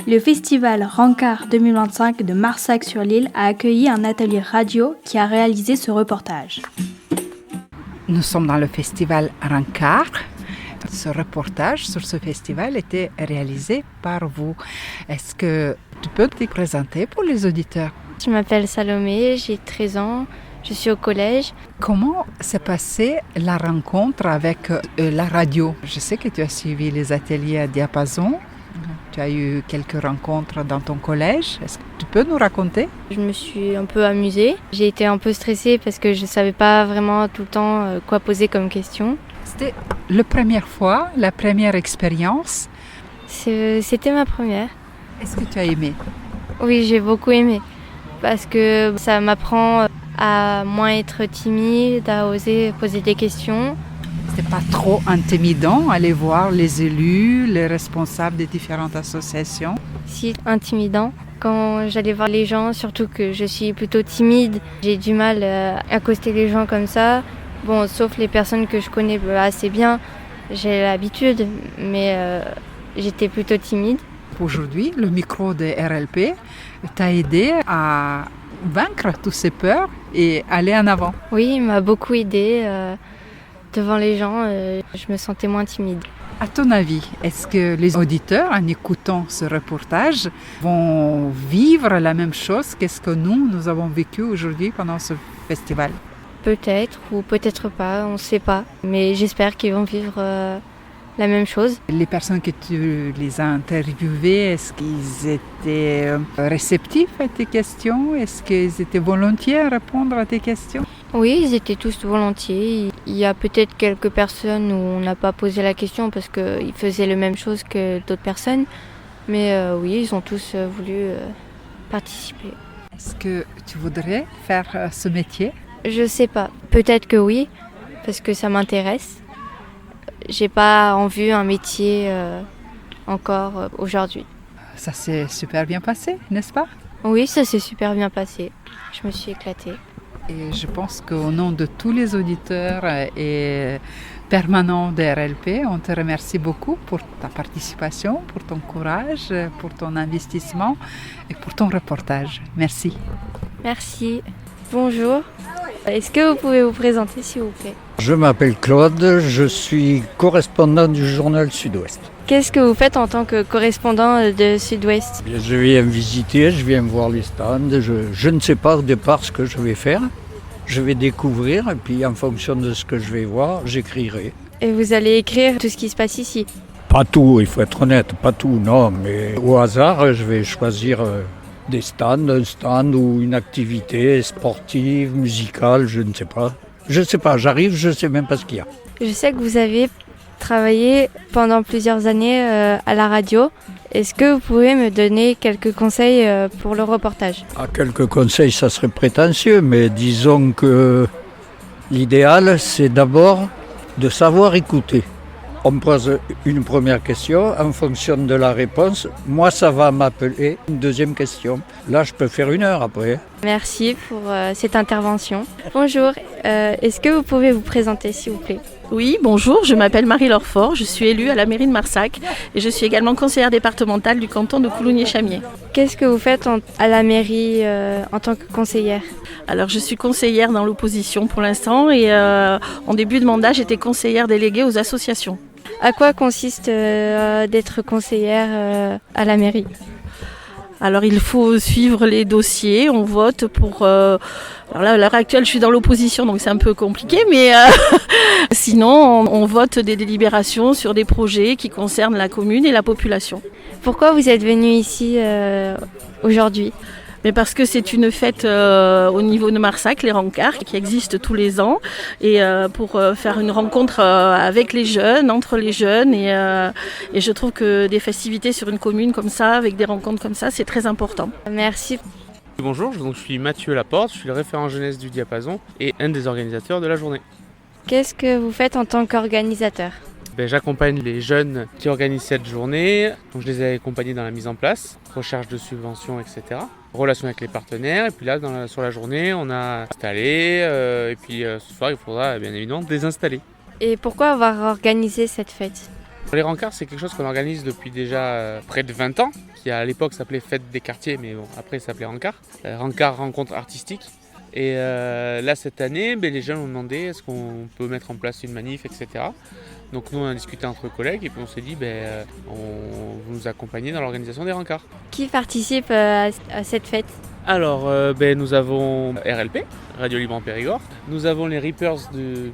Le festival Rancard 2025 de Marsac-sur-l'Île a accueilli un atelier radio qui a réalisé ce reportage. Nous sommes dans le festival Rancard. Ce reportage sur ce festival était réalisé par vous. Est-ce que tu peux te présenter pour les auditeurs? Je m'appelle Salomé, j'ai 13 ans, je suis au collège. Comment s'est passée la rencontre avec la radio? Je sais que tu as suivi les ateliers à Diapason. Tu as eu quelques rencontres dans ton collège. Est-ce que tu peux nous raconter? Je me suis un peu amusée. J'ai été un peu stressée parce que je ne savais pas vraiment tout le temps quoi poser comme question. C'était la première fois, la première expérience? C'était ma première. Est-ce que tu as aimé? Oui, j'ai beaucoup aimé. Parce que ça m'apprend à moins être timide, à oser poser des questions. C'était pas trop intimidant aller voir les élus, les responsables des différentes associations? Si, intimidant. Quand j'allais voir les gens, surtout que je suis plutôt timide, j'ai du mal à accoster les gens comme ça. Bon, sauf les personnes que je connais assez bien, j'ai l'habitude, mais j'étais plutôt timide. Aujourd'hui, le micro de RLP t'a aidé à vaincre toutes ces peurs et aller en avant. Oui, il m'a beaucoup aidé. Devant les gens, je me sentais moins timide. À ton avis, est-ce que les auditeurs, en écoutant ce reportage, vont vivre la même chose qu'est-ce que nous avons vécu aujourd'hui pendant ce festival? Peut-être ou peut-être pas, on ne sait pas. Mais j'espère qu'ils vont vivre la même chose. Les personnes que tu les as interviewées, est-ce qu'ils étaient réceptifs à tes questions? Est-ce qu'ils étaient volontiers à répondre à tes questions? Oui, ils étaient tous volontiers. Il y a peut-être quelques personnes où on n'a pas posé la question parce qu'ils faisaient la même chose que d'autres personnes. Mais oui, ils ont tous voulu participer. Est-ce que tu voudrais faire ce métier? Je sais pas. Peut-être que oui, parce que ça m'intéresse. J'ai pas en vue un métier encore aujourd'hui. Ça s'est super bien passé, n'est-ce pas? Oui, ça s'est super bien passé. Je me suis éclatée. Et je pense qu'au nom de tous les auditeurs et permanents de RLP, on te remercie beaucoup pour ta participation, pour ton courage, pour ton investissement et pour ton reportage. Merci. Merci. Bonjour. Est-ce que vous pouvez vous présenter, s'il vous plaît? Je m'appelle Claude, je suis correspondant du journal Sud-Ouest. Qu'est-ce que vous faites en tant que correspondant de Sud-Ouest? Je viens visiter, je viens voir les stands. Je ne sais pas au départ ce que je vais faire. Je vais découvrir et puis en fonction de ce que je vais voir, j'écrirai. Et vous allez écrire tout ce qui se passe ici? Pas tout, il faut être honnête, pas tout, non. Mais au hasard, je vais choisir des stands, un stand ou une activité sportive, musicale, je ne sais pas. Je ne sais pas, j'arrive, je ne sais même pas ce qu'il y a. Je sais que vous avez travaillé pendant plusieurs années à la radio. Est-ce que vous pouvez me donner quelques conseils pour le reportage? Quelques conseils, ça serait prétentieux, mais disons que l'idéal, c'est d'abord de savoir écouter. On me pose une première question, en fonction de la réponse, moi ça va m'appeler une deuxième question. Là, je peux faire 1 heure après. Merci pour cette intervention. Bonjour, est-ce que vous pouvez vous présenter, s'il vous plaît? Oui, bonjour, je m'appelle Marie-Laure Faure, je suis élue à la mairie de Marsac et je suis également conseillère départementale du canton de Coulommiers-Chamiers. Qu'est-ce que vous faites à la mairie en tant que conseillère? Alors je suis conseillère dans l'opposition pour l'instant et en début de mandat j'étais conseillère déléguée aux associations. À quoi consiste d'être conseillère à la mairie? Alors il faut suivre les dossiers, on vote pour... alors là, à l'heure actuelle, je suis dans l'opposition, donc c'est un peu compliqué, mais sinon, on vote des délibérations sur des projets qui concernent la commune et la population. Pourquoi vous êtes venu ici aujourd'hui? Mais parce que c'est une fête au niveau de Marsac, les Rancards, qui existent tous les ans, et pour faire une rencontre avec les jeunes, entre les jeunes, et je trouve que des festivités sur une commune comme ça, avec des rencontres comme ça, c'est très important. Merci. Bonjour, donc je suis Mathieu Laporte, je suis le référent jeunesse du Diapason et un des organisateurs de la journée. Qu'est-ce que vous faites en tant qu'organisateur? J'accompagne les jeunes qui organisent cette journée, donc je les ai accompagnés dans la mise en place, recherche de subventions, etc. Relation avec les partenaires, et puis là sur la journée on a installé, et puis ce soir il faudra bien évidemment désinstaller. Et pourquoi avoir organisé cette fête? Les rencarts, c'est quelque chose qu'on organise depuis déjà près de 20 ans, qui à l'époque s'appelait Fête des quartiers, mais bon, après ça s'appelait Rencard. Rencard, rencontre artistique. Et là, cette année, les jeunes ont demandé est-ce qu'on peut mettre en place une manif, etc. Donc nous, on a discuté entre collègues et puis on s'est dit on vous nous accompagner dans l'organisation des rencarts. Qui participe à cette fête? Alors, nous avons RLP, Radio Libre en Périgord. Nous avons les Reapers de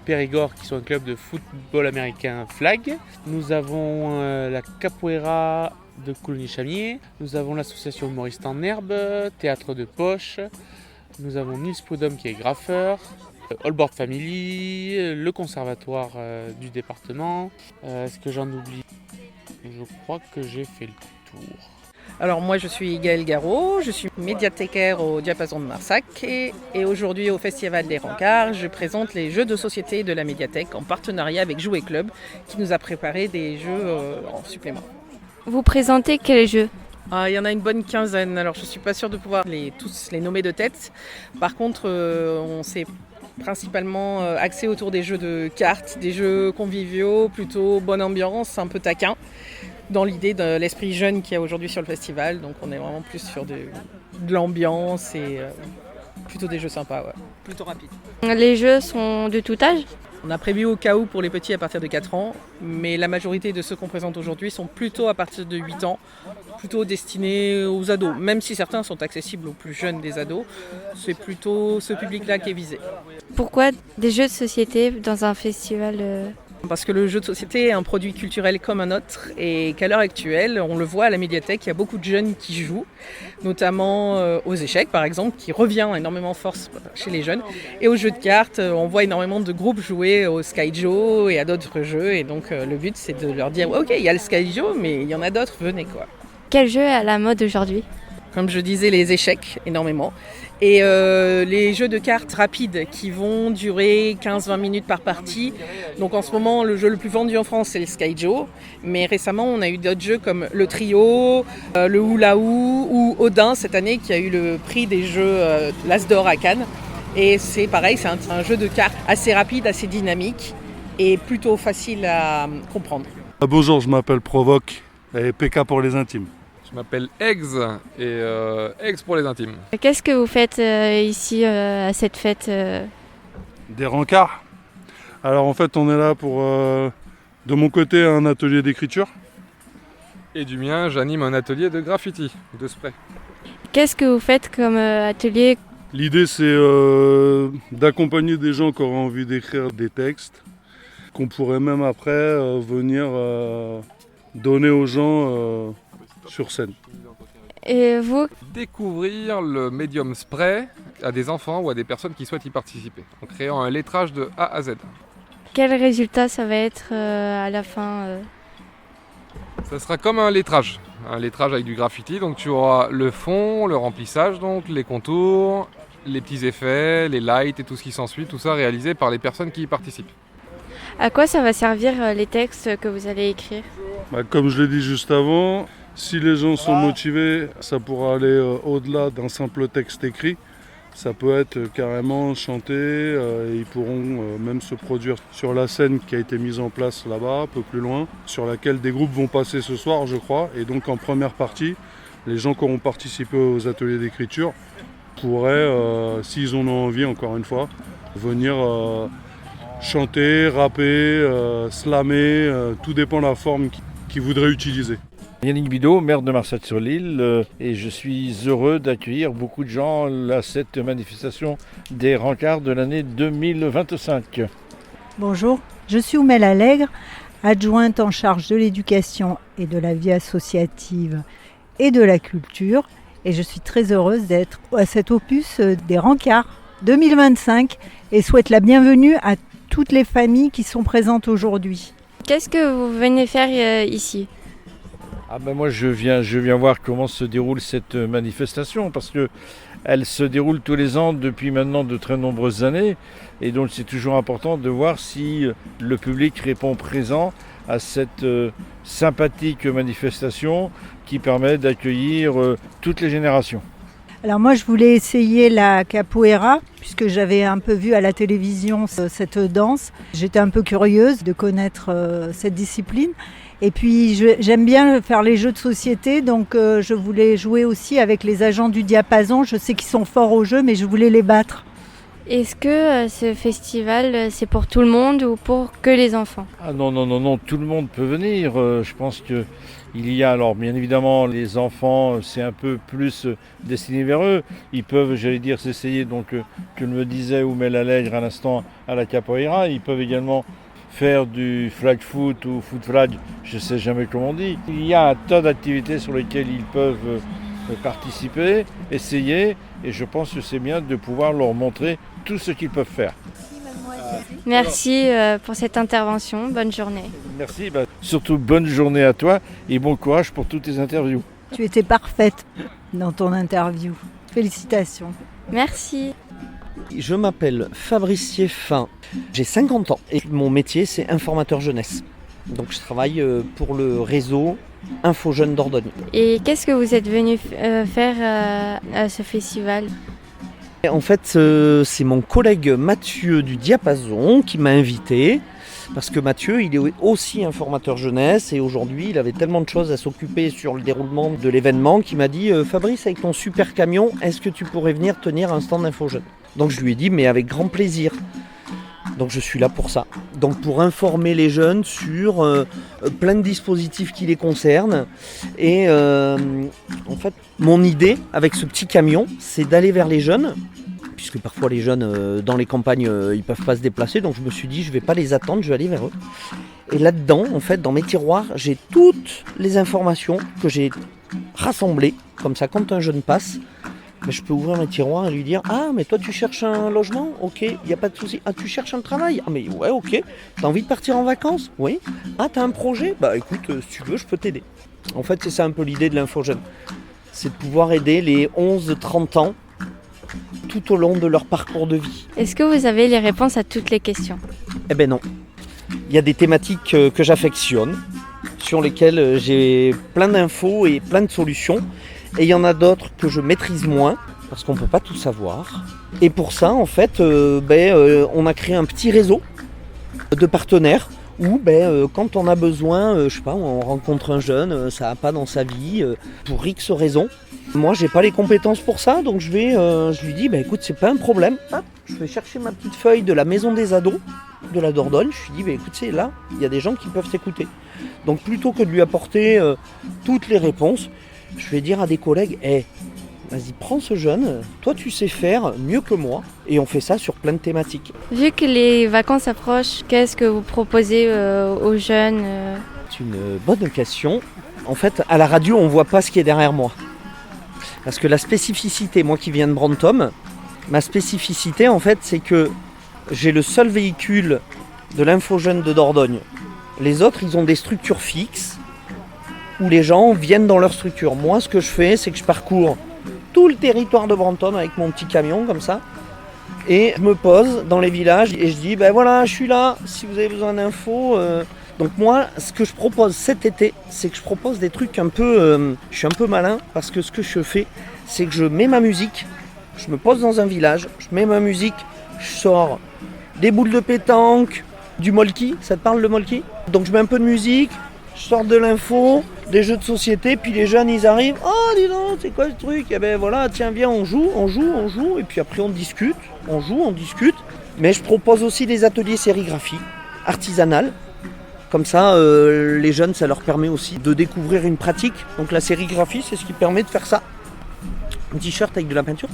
Périgord qui sont un club de football américain flag. Nous avons la Capoeira de Coulommiers-Chamiers. Nous avons l'association Maurice Tannerbe, Théâtre de Poche. Nous avons Nils Prudhomme qui est graffeur. Allboard Family, le conservatoire du département. Est-ce que j'en oublie? Je crois que j'ai fait le tour. Alors moi je suis Gaëlle Garot, je suis médiathécaire au Diapason de Marsac et aujourd'hui au Festival des Rencards, je présente les jeux de société de la médiathèque en partenariat avec Jouet Club qui nous a préparé des jeux en supplément. Vous présentez quels jeux? Il y en a une bonne quinzaine, alors je ne suis pas sûre de pouvoir tous les nommer de tête. Par contre on s'est principalement axé autour des jeux de cartes, des jeux conviviaux, plutôt bonne ambiance, un peu taquin. Dans l'idée de l'esprit jeune qu'il y a aujourd'hui sur le festival. Donc on est vraiment plus sur de l'ambiance et plutôt des jeux sympas, plutôt rapides. Les jeux sont de tout âge? On a prévu au cas où pour les petits à partir de 4 ans, mais la majorité de ceux qu'on présente aujourd'hui sont plutôt à partir de 8 ans, plutôt destinés aux ados. Même si certains sont accessibles aux plus jeunes des ados, c'est plutôt ce public-là qui est visé. Pourquoi des jeux de société dans un festival Parce que le jeu de société est un produit culturel comme un autre et qu'à l'heure actuelle, on le voit à la médiathèque, il y a beaucoup de jeunes qui jouent, notamment aux échecs par exemple, qui revient énormément force chez les jeunes. Et aux jeux de cartes, on voit énormément de groupes jouer au Skyjo et à d'autres jeux. Et donc le but c'est de leur dire ok, il y a le Skyjo, mais il y en a d'autres, venez quoi. Quel jeu est à la mode aujourd'hui? Comme je disais, les échecs énormément. Et les jeux de cartes rapides qui vont durer 15-20 minutes par partie. Donc en ce moment, le jeu le plus vendu en France, c'est le Skyjo. Mais récemment, on a eu d'autres jeux comme le Trio, le Hula Hou ou Odin cette année qui a eu le prix des jeux l'As d'Or à Cannes. Et c'est pareil, c'est un jeu de cartes assez rapide, assez dynamique et plutôt facile à comprendre. Bonjour, je m'appelle Provoque et PK pour les intimes. Je m'appelle Eggs et Eggs pour les intimes. Qu'est-ce que vous faites ici à cette fête Des rencarts. Alors en fait on est là pour de mon côté un atelier d'écriture. Et du mien, j'anime un atelier de graffiti, de spray. Qu'est-ce que vous faites comme atelier? L'idée c'est d'accompagner des gens qui auraient envie d'écrire des textes, qu'on pourrait même après venir donner aux gens sur scène. Et vous? Découvrir le médium spray à des enfants ou à des personnes qui souhaitent y participer, en créant un lettrage de A à Z. Quel résultat ça va être à la fin Ça sera comme un lettrage avec du graffiti, donc tu auras le fond, le remplissage, donc les contours, les petits effets, les lights et tout ce qui s'ensuit, tout ça réalisé par les personnes qui y participent. À quoi ça va servir les textes que vous allez écrire? Comme je l'ai dit juste avant, si les gens sont motivés, ça pourra aller au-delà d'un simple texte écrit. Ça peut être carrément chanté, et ils pourront même se produire sur la scène qui a été mise en place là-bas, un peu plus loin, sur laquelle des groupes vont passer ce soir, je crois. Et donc en première partie, les gens qui auront participé aux ateliers d'écriture pourraient, s'ils en ont envie, encore une fois, venir chanter, rapper, slammer, tout dépend de la forme qu'ils voudraient utiliser. Yannick Bidot, maire de Marsac-sur-l'Île, et je suis heureux d'accueillir beaucoup de gens à cette manifestation des rencarts de l'année 2025. Bonjour, je suis Oumel Allègre, adjointe en charge de l'éducation et de la vie associative et de la culture, et je suis très heureuse d'être à cet opus des rencarts 2025 et souhaite la bienvenue à toutes les familles qui sont présentes aujourd'hui. Qu'est-ce que vous venez faire ici ? Moi je viens voir comment se déroule cette manifestation parce qu'elle se déroule tous les ans depuis maintenant de très nombreuses années et donc c'est toujours important de voir si le public répond présent à cette sympathique manifestation qui permet d'accueillir toutes les générations. Alors moi je voulais essayer la capoeira puisque j'avais un peu vu à la télévision cette danse. J'étais un peu curieuse de connaître cette discipline. Et puis j'aime bien faire les jeux de société, donc je voulais jouer aussi avec les agents du diapason. Je sais qu'ils sont forts au jeu, mais je voulais les battre. Est-ce que ce festival, c'est pour tout le monde ou pour que les enfants ? Ah non, tout le monde peut venir. Je pense que il y a, alors bien évidemment, les enfants, c'est un peu plus destiné vers eux. Ils peuvent, s'essayer, donc, que me disait Oumel Allègre à l'instant, à la capoeira. Ils peuvent également faire du flag foot ou foot flag, je ne sais jamais comment on dit. Il y a un tas d'activités sur lesquelles ils peuvent participer, essayer, et je pense que c'est bien de pouvoir leur montrer tout ce qu'ils peuvent faire. Merci pour cette intervention, bonne journée. Merci, surtout bonne journée à toi et bon courage pour toutes tes interviews. Tu étais parfaite dans ton interview. Félicitations. Merci. Je m'appelle Fabrice Sieffin, j'ai 50 ans et mon métier c'est informateur jeunesse. Donc je travaille pour le réseau Info Jeunes Dordogne. Et qu'est-ce que vous êtes venu faire à ce festival ? En fait, c'est mon collègue Mathieu du Diapason qui m'a invité, parce que Mathieu, il est aussi informateur jeunesse, et aujourd'hui, il avait tellement de choses à s'occuper sur le déroulement de l'événement qu'il m'a dit « Fabrice, avec ton super camion, est-ce que tu pourrais venir tenir un stand d'Info Jeunes ?» Donc je lui ai dit « Mais avec grand plaisir !» Donc je suis là pour ça. Donc pour informer les jeunes sur plein de dispositifs qui les concernent. Et en fait, mon idée avec ce petit camion, c'est d'aller vers les jeunes, puisque parfois les jeunes dans les campagnes, ils ne peuvent pas se déplacer. Donc je me suis dit, je ne vais pas les attendre, je vais aller vers eux. Et là-dedans, en fait, dans mes tiroirs, j'ai toutes les informations que j'ai rassemblées. Comme ça, quand un jeune passe, je peux ouvrir mes tiroirs et lui dire « Ah, mais toi tu cherches un logement ? Ok, il n'y a pas de souci. Ah, tu cherches un travail ? Ah, mais ouais, ok. T'as envie de partir en vacances ? Oui. Ah, t'as un projet ? Bah écoute, si tu veux, je peux t'aider. » En fait, c'est ça un peu l'idée de l'Info Jeune. C'est de pouvoir aider les 11-30 ans tout au long de leur parcours de vie. Est-ce que vous avez les réponses à toutes les questions ? Eh ben non. Il y a des thématiques que j'affectionne, sur lesquelles j'ai plein d'infos et plein de solutions. Et il y en a d'autres que je maîtrise moins, parce qu'on ne peut pas tout savoir. Et pour ça, en fait, on a créé un petit réseau de partenaires où quand on a besoin, je sais pas, on rencontre un jeune, ça va pas dans sa vie, pour X raisons. Moi, j'ai pas les compétences pour ça, donc je lui dis, écoute, c'est pas un problème. Hop, je vais chercher ma petite feuille de la maison des ados de la Dordogne. Je lui dis, écoute, c'est là, il y a des gens qui peuvent t'écouter. Donc plutôt que de lui apporter toutes les réponses, je vais dire à des collègues, vas-y, prends ce jeune, toi tu sais faire mieux que moi, et on fait ça sur plein de thématiques. Vu que les vacances approchent, qu'est-ce que vous proposez aux jeunes C'est une bonne question. En fait, à la radio, on ne voit pas ce qui est derrière moi. Parce que la spécificité, moi qui viens de Brantôme, ma spécificité, en fait, c'est que j'ai le seul véhicule de l'Info Jeune de Dordogne. Les autres, ils ont des structures fixes, où les gens viennent dans leur structure. Moi, ce que je fais, c'est que je parcours tout le territoire de Brantôme avec mon petit camion, comme ça. Et je me pose dans les villages et je dis, voilà, je suis là, si vous avez besoin d'infos. Donc moi, ce que je propose cet été, c'est que je propose des trucs un peu... je suis un peu malin, parce que ce que je fais, c'est que je mets ma musique, je me pose dans un village, je mets ma musique, je sors des boules de pétanque, du molki, ça te parle le molki ? Donc je mets un peu de musique, je sors de l'info, des jeux de société, puis les jeunes ils arrivent, oh dis donc, c'est quoi ce truc ? Et voilà, tiens viens, on joue, et puis après on discute, mais je propose aussi des ateliers sérigraphie artisanale, comme ça les jeunes ça leur permet aussi de découvrir une pratique, donc la sérigraphie c'est ce qui permet de faire ça, un t-shirt avec de la peinture,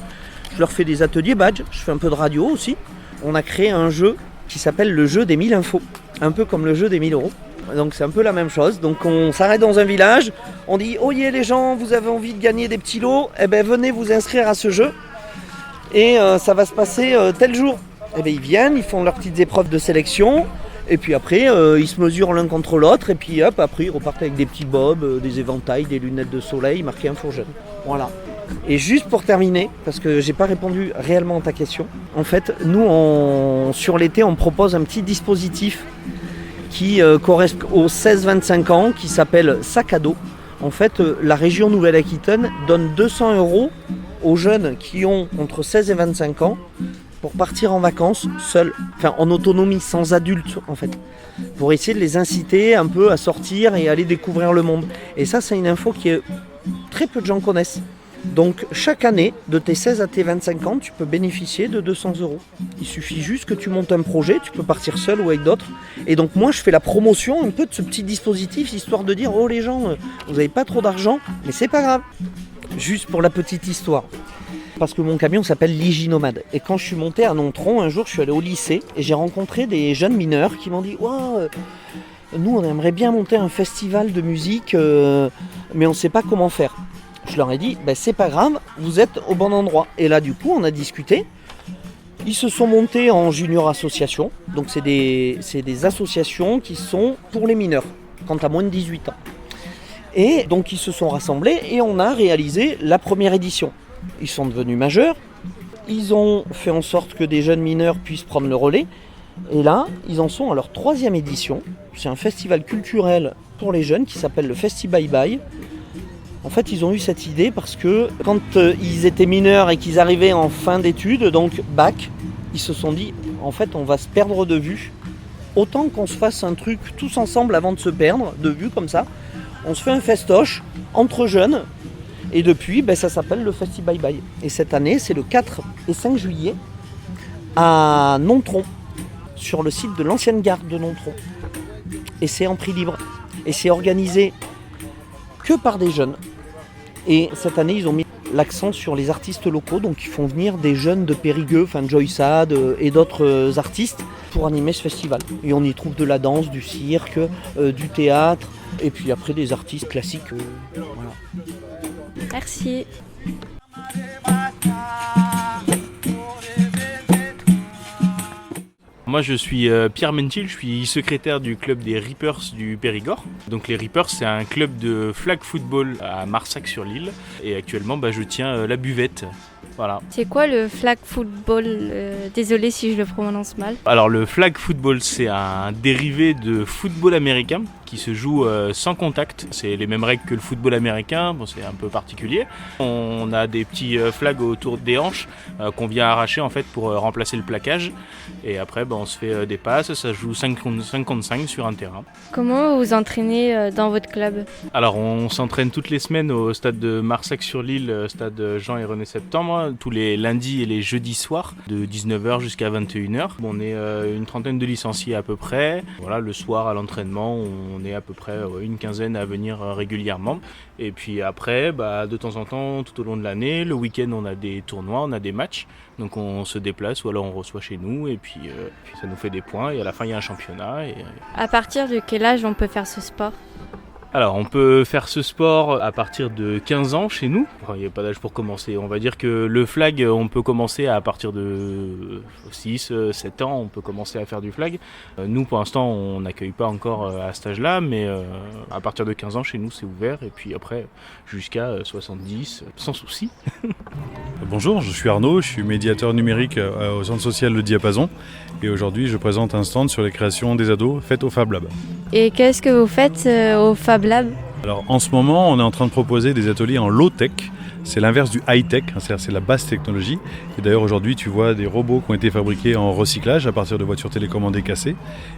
je leur fais des ateliers badge, je fais un peu de radio aussi, on a créé un jeu qui s'appelle le jeu des 1000 infos, un peu comme le jeu des 1000 euros. Donc c'est un peu la même chose, donc on s'arrête dans un village, on dit oh yeah les gens, vous avez envie de gagner des petits lots, venez vous inscrire à ce jeu et ça va se passer tel jour. Ils viennent, ils font leurs petites épreuves de sélection et puis après ils se mesurent l'un contre l'autre et puis hop, après ils repartent avec des petits bobs, des éventails, des lunettes de soleil marquées Info Jeune. Voilà. Et juste pour terminer, parce que j'ai pas répondu réellement à ta question, en fait nous sur l'été on propose un petit dispositif qui correspond aux 16-25 ans, qui s'appelle Sac à dos. En fait, la région Nouvelle-Aquitaine donne 200 € aux jeunes qui ont entre 16 et 25 ans pour partir en vacances seuls, enfin en autonomie, sans adultes en fait, pour essayer de les inciter un peu à sortir et aller découvrir le monde. Et ça, c'est une info que très peu de gens connaissent. Donc chaque année, de tes 16 à tes 25 ans, tu peux bénéficier de 200 €. Il suffit juste que tu montes un projet, tu peux partir seul ou avec d'autres. Et donc moi, je fais la promotion un peu de ce petit dispositif, histoire de dire, oh les gens, vous n'avez pas trop d'argent, mais c'est pas grave. Juste pour la petite histoire. Parce que mon camion s'appelle l'Iginomade. Et quand je suis monté à Nontron, un jour, je suis allé au lycée et j'ai rencontré des jeunes mineurs qui m'ont dit « Waouh, nous, on aimerait bien monter un festival de musique, mais on ne sait pas comment faire. » Je leur ai dit « C'est pas grave, vous êtes au bon endroit. » Et là, du coup, on a discuté. Ils se sont montés en junior association. Donc, c'est des associations qui sont pour les mineurs, quand tu as moins de 18 ans. Et donc, ils se sont rassemblés et on a réalisé la première édition. Ils sont devenus majeurs, ils ont fait en sorte que des jeunes mineurs puissent prendre le relais. Et là, ils en sont à leur 3e édition. C'est un festival culturel pour les jeunes qui s'appelle le Festi Bye Bye. En fait, ils ont eu cette idée parce que quand ils étaient mineurs et qu'ils arrivaient en fin d'études, donc bac, ils se sont dit, en fait, on va se perdre de vue. Autant qu'on se fasse un truc tous ensemble avant de se perdre de vue comme ça. On se fait un festoche entre jeunes. Et depuis, ça s'appelle le Festi Bye Bye. Et cette année, c'est le 4 et 5 juillet à Nontron, sur le site de l'ancienne gare de Nontron. Et c'est en prix libre. Et c'est organisé que par des jeunes. Et cette année, ils ont mis l'accent sur les artistes locaux. Donc ils font venir des jeunes de Périgueux, Joy Sad et d'autres artistes pour animer ce festival. Et on y trouve de la danse, du cirque, du théâtre. Et puis après, des artistes classiques. Voilà. Merci. Moi je suis Pierre Mentil, je suis secrétaire du club des Reapers du Périgord. Donc les Reapers, c'est un club de flag football à Marsac-sur-l'Île. Et actuellement je tiens la buvette. Voilà. C'est quoi le flag football? Désolé si je le prononce mal. Alors le flag football, c'est un dérivé de football américain qui se joue sans contact. C'est les mêmes règles que le football américain, bon, c'est un peu particulier. On a des petits flags autour des hanches qu'on vient arracher en fait pour remplacer le plaquage. Et après on se fait des passes, ça se joue 5 contre 5 sur un terrain. Comment vous entraînez dans votre club? Alors on s'entraîne toutes les semaines au stade de Marsac-sur-l'Île, stade Jean et René Septembre, tous les lundis et les jeudis soirs, de 19h jusqu'à 21h. On est une trentaine de licenciés à peu près. Voilà, le soir à l'entraînement, on est à peu près une quinzaine à venir régulièrement. Et puis après, de temps en temps, tout au long de l'année, le week-end, on a des tournois, on a des matchs. Donc on se déplace ou alors on reçoit chez nous et puis ça nous fait des points. Et à la fin, il y a un championnat. À partir de quel âge on peut faire ce sport? Alors on peut faire ce sport à partir de 15 ans chez nous. Il n'y a pas d'âge pour commencer. On va dire que le flag, on peut commencer à partir de 6, 7 ans, on peut commencer à faire du flag. Nous pour l'instant on n'accueille pas encore à cet âge-là, mais à partir de 15 ans chez nous c'est ouvert et puis après jusqu'à 70 sans souci. Bonjour, je suis Arnaud, je suis médiateur numérique au centre social Le Diapason et aujourd'hui je présente un stand sur les créations des ados faites au Fab Lab. Et qu'est-ce que vous faites au Fab Lab? Alors en ce moment on est en train de proposer des ateliers en low-tech, c'est l'inverse du high-tech, c'est-à-dire c'est la basse technologie. Et d'ailleurs aujourd'hui tu vois des robots qui ont été fabriqués en recyclage à partir de voitures télécommandées cassées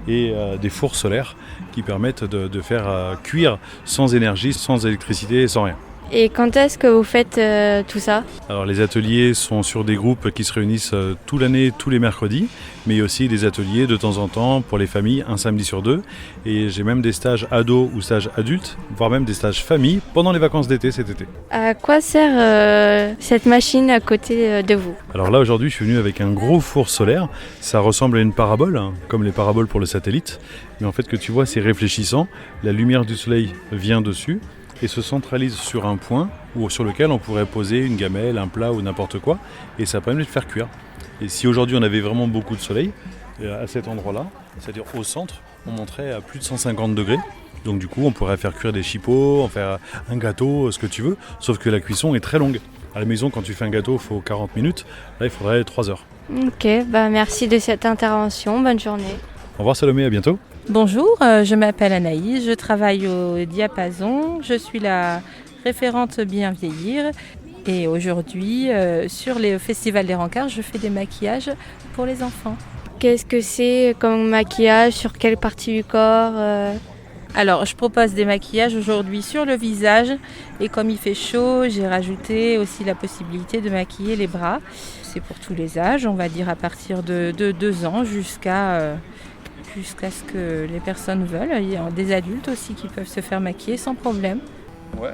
et des fours solaires qui permettent de faire cuire sans énergie, sans électricité et sans rien. Et quand est-ce que vous faites tout ça? Alors les ateliers sont sur des groupes qui se réunissent toute l'année, tous les mercredis, mais il y a aussi des ateliers de temps en temps pour les familles, un samedi sur 2. Et j'ai même des stages ados ou stages adultes, voire même des stages famille pendant les vacances d'été cet été. À quoi sert cette machine à côté de vous? Alors là aujourd'hui je suis venu avec un gros four solaire, ça ressemble à une parabole, comme les paraboles pour le satellite, mais en fait que tu vois c'est réfléchissant, la lumière du soleil vient dessus et se centralise sur un point ou sur lequel on pourrait poser une gamelle, un plat ou n'importe quoi, et ça permet de faire cuire. Et si aujourd'hui on avait vraiment beaucoup de soleil, à cet endroit-là, c'est-à-dire au centre, on monterait à plus de 150 degrés. Donc du coup on pourrait faire cuire des chipots, en faire un gâteau, ce que tu veux, sauf que la cuisson est très longue. À la maison quand tu fais un gâteau il faut 40 minutes, là il faudrait 3 heures. Ok, merci de cette intervention, bonne journée. Au revoir Salomé, à bientôt. Bonjour, je m'appelle Anaïs, je travaille au Diapason, je suis la référente Bien Vieillir Et aujourd'hui, sur le Festival des Rencarts, je fais des maquillages pour les enfants. Qu'est-ce que c'est comme maquillage? Sur quelle partie du corps? Alors, je propose des maquillages aujourd'hui sur le visage et comme il fait chaud, j'ai rajouté aussi la possibilité de maquiller les bras. C'est pour tous les âges, on va dire à partir de 2 ans jusqu'à ce que les personnes veulent. Il y a des adultes aussi qui peuvent se faire maquiller sans problème. Ouais.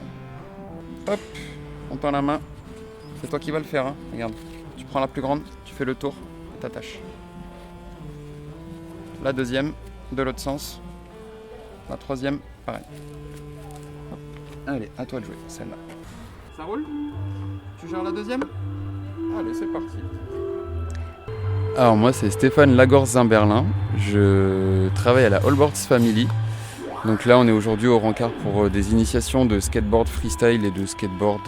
Hop, on tend la main. C'est toi qui vas le faire, hein. Regarde. Tu prends la plus grande, tu fais le tour et t'attaches. La deuxième, de l'autre sens. La troisième, pareil. Hop. Allez, à toi de jouer, celle-là. Ça roule? Tu gères la deuxième? Allez, c'est parti. Alors moi, c'est Stéphane Lagorce-Zimberlin. Je travaille à la Allboards Family. Donc là, on est aujourd'hui au Rencard pour des initiations de skateboard freestyle et de skateboard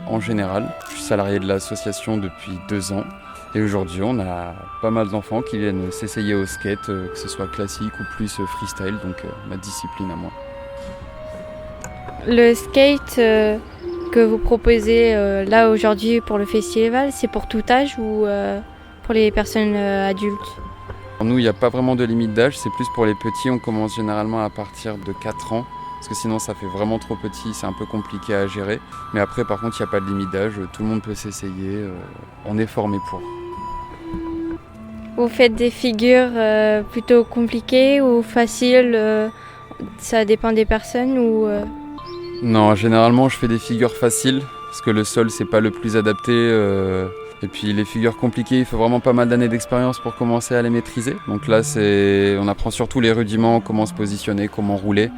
en général. Je suis salarié de l'association depuis 2 ans. Et aujourd'hui, on a pas mal d'enfants qui viennent s'essayer au skate, que ce soit classique ou plus freestyle, donc ma discipline à moi. Le skate que vous proposez là aujourd'hui pour le festival, c'est pour tout âge ou pour les personnes adultes? Pour nous, il n'y a pas vraiment de limite d'âge, c'est plus pour les petits. On commence généralement à partir de 4 ans, parce que sinon ça fait vraiment trop petit, c'est un peu compliqué à gérer. Mais après, par contre, il n'y a pas de limite d'âge, tout le monde peut s'essayer, on est formé pour. Vous faites des figures plutôt compliquées ou faciles, ça dépend des personnes ou Non, généralement je fais des figures faciles, parce que le sol c'est pas le plus adapté. Et puis les figures compliquées, il faut vraiment pas mal d'années d'expérience pour commencer à les maîtriser. Donc là, on apprend surtout les rudiments, comment se positionner, comment rouler.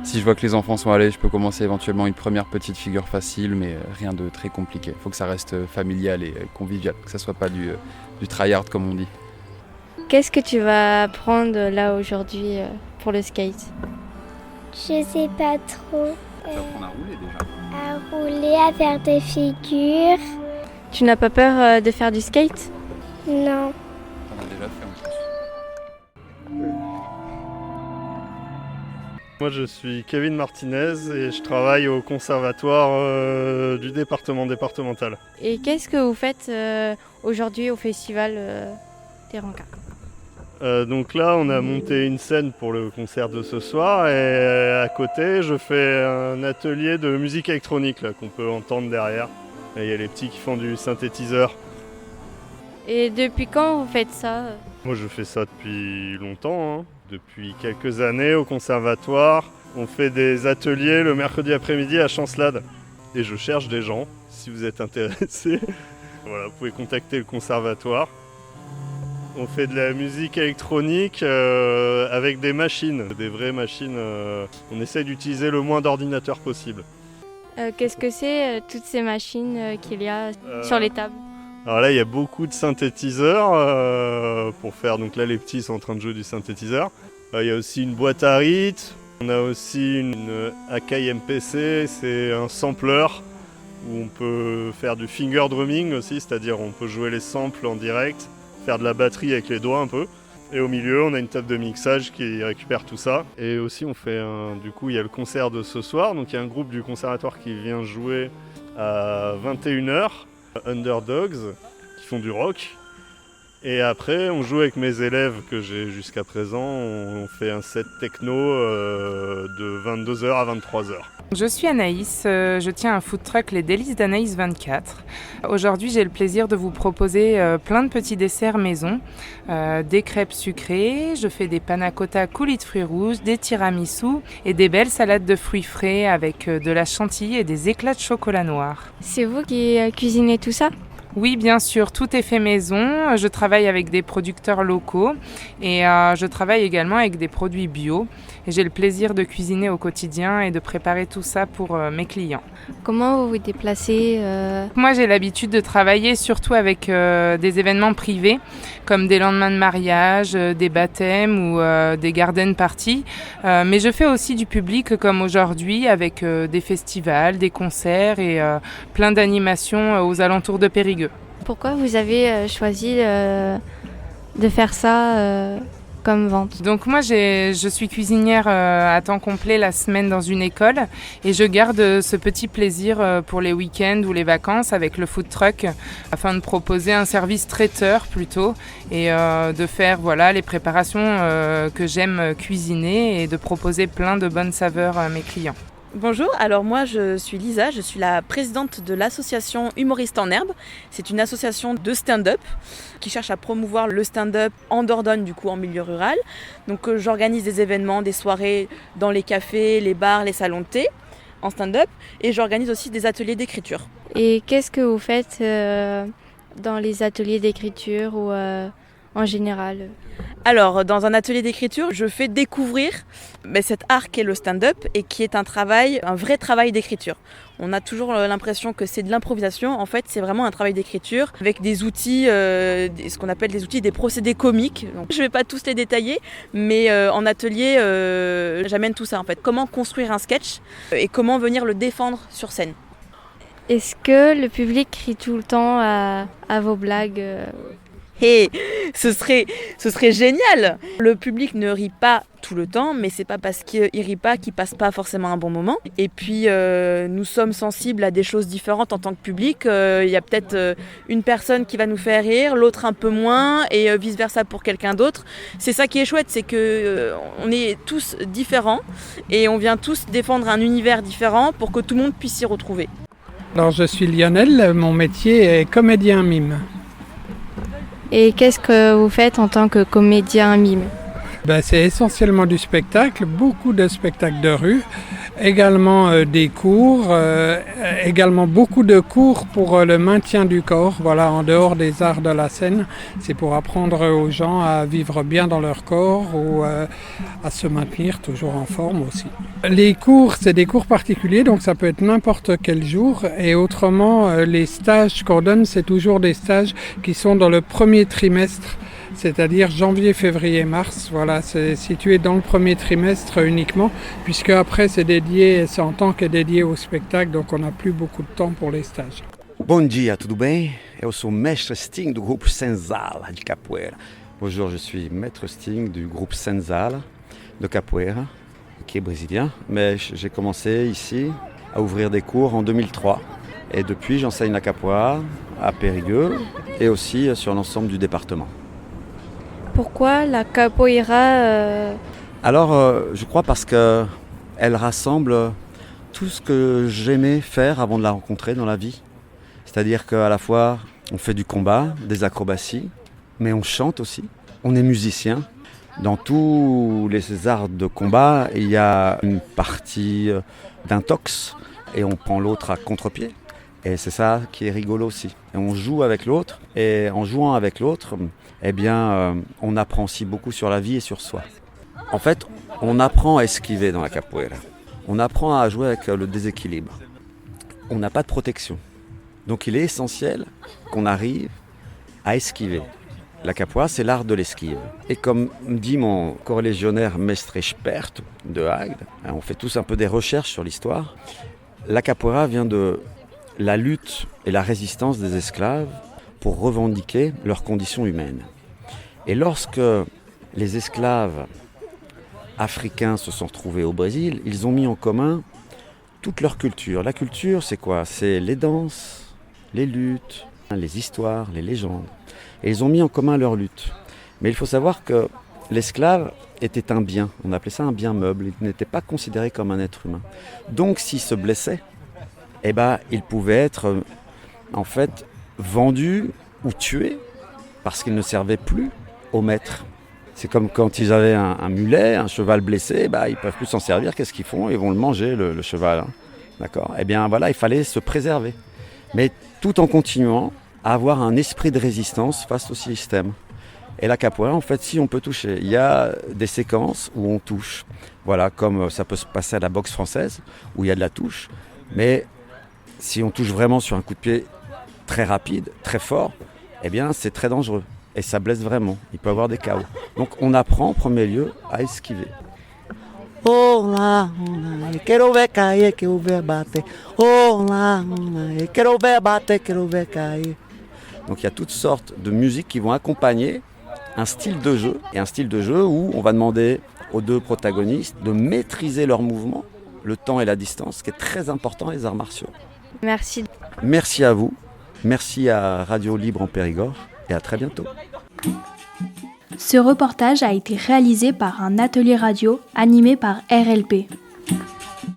Si je vois que les enfants sont à l'aise, je peux commencer éventuellement une première petite figure facile, mais rien de très compliqué. Il faut que ça reste familial et convivial, que ça soit pas du tryhard comme on dit. Qu'est-ce que tu vas apprendre là aujourd'hui pour le skate? Je sais pas trop. Tu vas apprendre à rouler déjà. À rouler, à faire des figures. Tu n'as pas peur de faire du skate? Non. On a déjà fait en plus. Moi je suis Kevin Martinez et je travaille au conservatoire du départemental. Et qu'est-ce que vous faites aujourd'hui au festival des Rencarts? Donc là on a monté une scène pour le concert de ce soir et à côté je fais un atelier de musique électronique là, qu'on peut entendre derrière. Et il y a les petits qui font du synthétiseur. Et depuis quand vous faites ça? Moi je fais ça depuis longtemps, hein. Depuis quelques années au conservatoire. On fait des ateliers le mercredi après-midi à Chancelade. Et je cherche des gens, si vous êtes intéressés. Voilà, vous pouvez contacter le conservatoire. On fait de la musique électronique avec des machines, des vraies machines. On essaie d'utiliser le moins d'ordinateurs possible. Qu'est-ce que c'est toutes ces machines qu'il y a sur les tables? Alors là il y a beaucoup de synthétiseurs pour faire, donc là les petits sont en train de jouer du synthétiseur. Il y a aussi une boîte à rythme, on a aussi une Akai MPC, c'est un sampler où on peut faire du finger drumming aussi, c'est-à-dire on peut jouer les samples en direct, faire de la batterie avec les doigts un peu. Et au milieu, on a une table de mixage qui récupère tout ça. Et aussi, on fait du coup, il y a le concert de ce soir. Donc, il y a un groupe du conservatoire qui vient jouer à 21h, Underdogs, qui font du rock. Et après, on joue avec mes élèves que j'ai jusqu'à présent. On fait un set techno de 22h à 23h. Je suis Anaïs, je tiens un food truck Les Délices d'Anaïs 24. Aujourd'hui, j'ai le plaisir de vous proposer plein de petits desserts maison, des crêpes sucrées, je fais des panna cotta coulis de fruits rouges, des tiramisu et des belles salades de fruits frais avec de la chantilly et des éclats de chocolat noir. C'est vous qui cuisinez tout ça? Oui, bien sûr, tout est fait maison. Je travaille avec des producteurs locaux et je travaille également avec des produits bio. Et j'ai le plaisir de cuisiner au quotidien et de préparer tout ça pour mes clients. Comment vous vous déplacez Moi, j'ai l'habitude de travailler surtout avec des événements privés, comme des lendemains de mariage, des baptêmes ou des garden parties. Mais je fais aussi du public comme aujourd'hui avec des festivals, des concerts et plein d'animations aux alentours de Périgueux. Pourquoi vous avez choisi de faire ça comme vente? Donc moi je suis cuisinière à temps complet la semaine dans une école et je garde ce petit plaisir pour les week-ends ou les vacances avec le food truck afin de proposer un service traiteur plutôt et de faire les préparations que j'aime cuisiner et de proposer plein de bonnes saveurs à mes clients. Bonjour, alors moi je suis Lisa, je suis la présidente de l'association Humoristes en Herbe. C'est une association de stand-up qui cherche à promouvoir le stand-up en Dordogne, du coup en milieu rural. Donc j'organise des événements, des soirées dans les cafés, les bars, les salons de thé en stand-up et j'organise aussi des ateliers d'écriture. Et qu'est-ce que vous faites dans les ateliers d'écriture ou en général? Alors, dans un atelier d'écriture, je fais découvrir cet art qu'est le stand-up et qui est un vrai travail d'écriture. On a toujours l'impression que c'est de l'improvisation. En fait, c'est vraiment un travail d'écriture avec des outils, ce qu'on appelle des outils, des procédés comiques. Donc, je ne vais pas tous les détailler, mais en atelier, j'amène tout ça en fait. Comment construire un sketch et comment venir le défendre sur scène. Est-ce que le public crie tout le temps à vos blagues Et ce serait génial. Le public ne rit pas tout le temps, mais c'est pas parce qu'il rit pas qu'il passe pas forcément un bon moment. Et puis nous sommes sensibles à des choses différentes en tant que public. Il y a peut-être une personne qui va nous faire rire, l'autre un peu moins, et vice versa pour quelqu'un d'autre. C'est ça qui est chouette, c'est que on est tous différents et on vient tous défendre un univers différent pour que tout le monde puisse s'y retrouver. Alors je suis Lionel, mon métier est comédien mime. Et qu'est-ce que vous faites en tant que comédien mime? C'est essentiellement du spectacle, beaucoup de spectacles de rue, également des cours, également beaucoup de cours pour le maintien du corps, en dehors des arts de la scène. C'est pour apprendre aux gens à vivre bien dans leur corps ou à se maintenir toujours en forme aussi. Les cours, c'est des cours particuliers, donc ça peut être n'importe quel jour. Et autrement, les stages qu'on donne, c'est toujours des stages qui sont dans le premier trimestre, c'est-à-dire janvier, février, mars. C'est situé dans le premier trimestre uniquement, puisque après c'est en tant que dédié au spectacle, donc on n'a plus beaucoup de temps pour les stages. Bom dia, tudo bem? Eu sou Mestre Sting du groupe Senzala de Capoeira. Bonjour, je suis Maître Sting du groupe Senzala de Capoeira, qui est brésilien, mais j'ai commencé ici à ouvrir des cours en 2003. Et depuis, j'enseigne la capoeira à Périgueux et aussi sur l'ensemble du département. Pourquoi la capoeira Alors, je crois parce qu'elle rassemble tout ce que j'aimais faire avant de la rencontrer dans la vie. C'est-à-dire qu'à la fois, on fait du combat, des acrobaties, mais on chante aussi. On est musicien. Dans tous les arts de combat, il y a une partie d'intox et on prend l'autre à contre-pied. Et c'est ça qui est rigolo aussi. Et on joue avec l'autre, et en jouant avec l'autre, on apprend aussi beaucoup sur la vie et sur soi. En fait, on apprend à esquiver dans la capoeira. On apprend à jouer avec le déséquilibre. On n'a pas de protection. Donc il est essentiel qu'on arrive à esquiver. La capoeira, c'est l'art de l'esquive. Et comme dit mon corélégionnaire Mestre Expert de Agde, on fait tous un peu des recherches sur l'histoire, la capoeira vient de la lutte et la résistance des esclaves pour revendiquer leurs conditions humaines. Et lorsque les esclaves africains se sont retrouvés au Brésil, ils ont mis en commun toute leur culture. La culture, c'est quoi? C'est les danses, les luttes, les histoires, les légendes. Et ils ont mis en commun leur lutte. Mais il faut savoir que l'esclave était un bien. On appelait ça un bien meuble. Il n'était pas considéré comme un être humain. Donc s'il se blessait, il pouvait être en fait vendu ou tué parce qu'il ne servait plus au maître. C'est comme quand ils avaient un mulet, un cheval blessé, ils ne peuvent plus s'en servir. Qu'est-ce qu'ils font? Ils vont le manger, le cheval. D'accord? Il fallait se préserver. Mais tout en continuant à avoir un esprit de résistance face au système. Et la capoeira, en fait, si on peut toucher. Il y a des séquences où on touche. Comme ça peut se passer à la boxe française, où il y a de la touche. Mais si on touche vraiment sur un coup de pied très rapide, très fort, c'est très dangereux. Et ça blesse vraiment. Il peut y avoir des chaos. Donc on apprend en premier lieu à esquiver. Olá, quero ver cair, quero ver bater. Olá, quero ver bater, quero ver cair. Donc il y a toutes sortes de musiques qui vont accompagner un style de jeu, et un style de jeu où on va demander aux deux protagonistes de maîtriser leurs mouvements, le temps et la distance, ce qui est très important dans les arts martiaux. Merci. Merci à vous, merci à Radio Libre en Périgord, et à très bientôt. Ce reportage a été réalisé par un atelier radio animé par RLP.